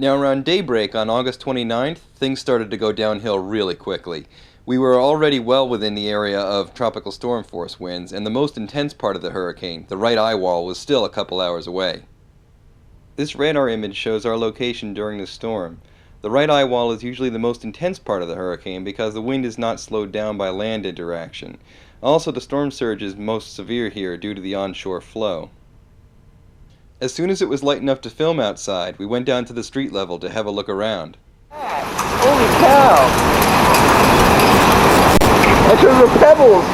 Now around daybreak on August 29th, things started to go downhill really quickly. We were already well within the area of tropical storm force winds, and the most intense part of the hurricane, the right eye wall, was still a couple hours away. This radar image shows our location during the storm. The right eye wall is usually the most intense part of the hurricane because the wind is not slowed down by land interaction. Also, the storm surge is most severe here due to the onshore flow. As soon as it was light enough to film outside, we went down to the street level to have a look around. Holy cow! That's the pebbles!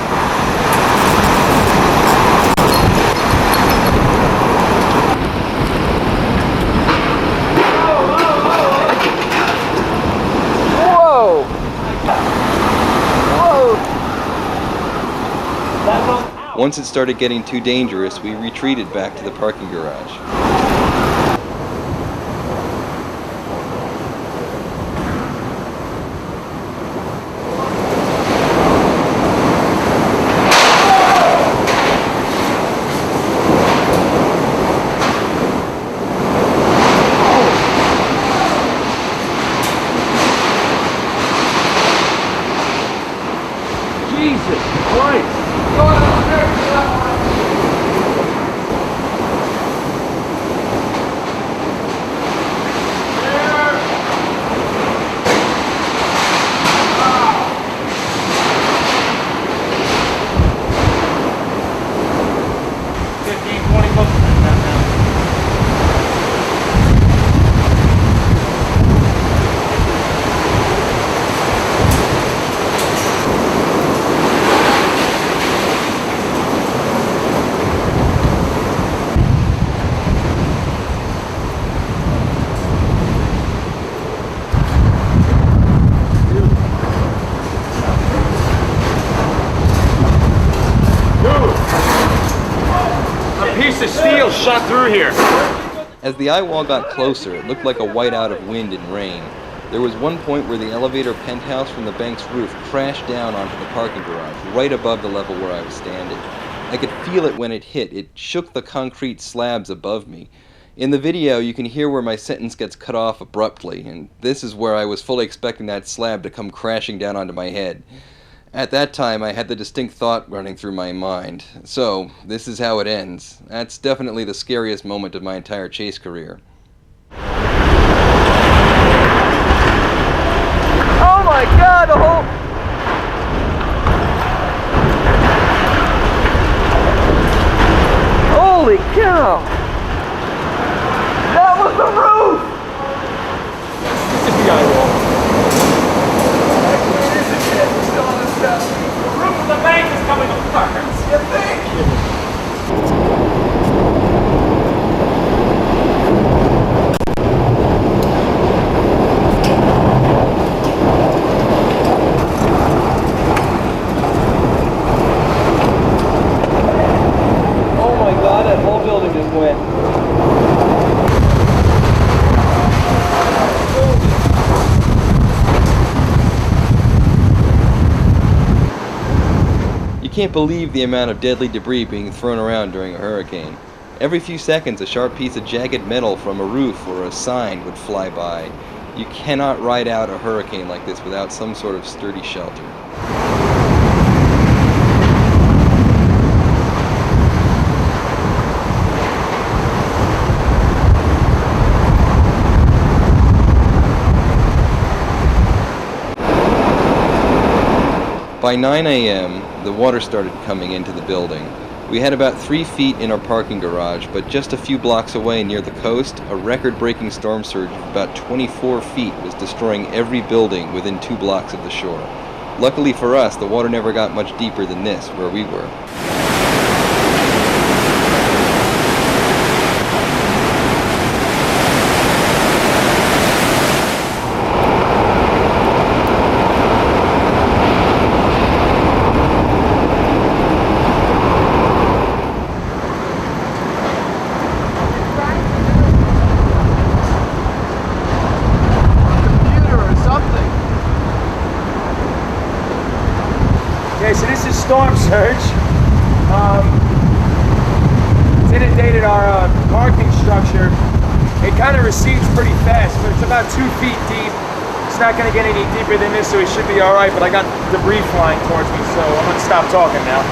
Whoa! Whoa! Once it started getting too dangerous, we retreated back to the parking garage. Jesus Christ! Piece of steel shot through here. As the eye wall got closer, it looked like a whiteout of wind and rain. There was one point where the elevator penthouse from the bank's roof crashed down onto the parking garage, right above the level where I was standing. I could feel it when it hit. It shook the concrete slabs above me. In the video, you can hear where my sentence gets cut off abruptly, and this is where I was fully expecting that slab to come crashing down onto my head. At that time, I had the distinct thought running through my mind. So, this is how it ends. That's definitely the scariest moment of my entire chase career. Oh my God, the whole... Holy cow! That was the roof! This is the eye wall. Actually, it isn't yet. We're still on the step. The roof of the bank is coming apart. You think? Oh my God, that whole building just went. You can't believe the amount of deadly debris being thrown around during a hurricane. Every few seconds, a sharp piece of jagged metal from a roof or a sign would fly by. You cannot ride out a hurricane like this without some sort of sturdy shelter. By 9 a.m., the water started coming into the building. We had about 3 feet in our parking garage, but just a few blocks away near the coast, a record-breaking storm surge of about 24 feet was destroying every building within 2 blocks of the shore. Luckily for us, the water never got much deeper than this, where we were. Okay, so this is storm surge. It's inundated our parking structure It kind of recedes pretty fast, but it's about 2 feet deep. It's not going to get any deeper than this, so we should be all right, but I got debris flying towards me, so I'm going to stop talking now.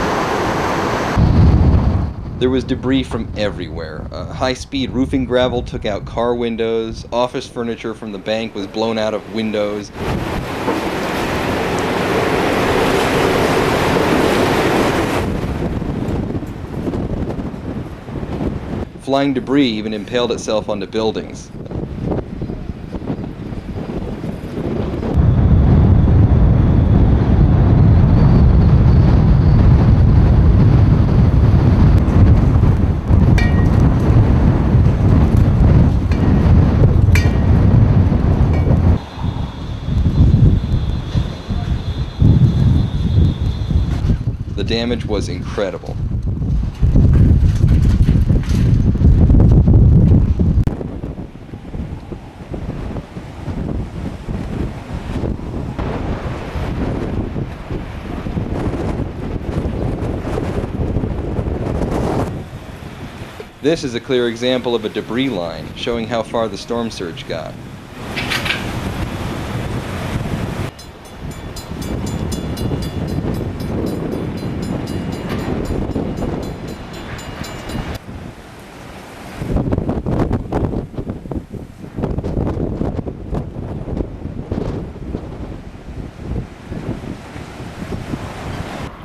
There was debris from everywhere. High-speed roofing gravel took out car windows. Office furniture from the bank was blown out of windows. Flying debris even impaled itself onto buildings. The damage was incredible. This is a clear example of a debris line, showing how far the storm surge got.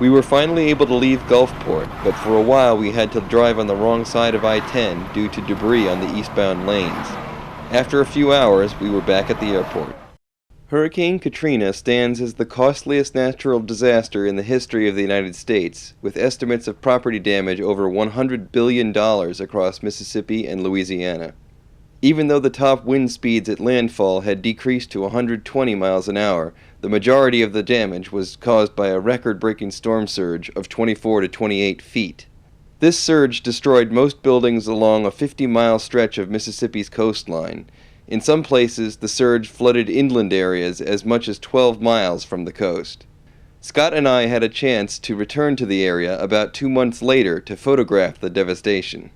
We were finally able to leave Gulfport, but for a while we had to drive on the wrong side of I-10 due to debris on the eastbound lanes. After a few hours, we were back at the airport. Hurricane Katrina stands as the costliest natural disaster in the history of the United States, with estimates of property damage over $100 billion across Mississippi and Louisiana. Even though the top wind speeds at landfall had decreased to 120 miles an hour, the majority of the damage was caused by a record-breaking storm surge of 24 to 28 feet. This surge destroyed most buildings along a 50-mile stretch of Mississippi's coastline. In some places, the surge flooded inland areas as much as 12 miles from the coast. Scott and I had a chance to return to the area about 2 months later to photograph the devastation.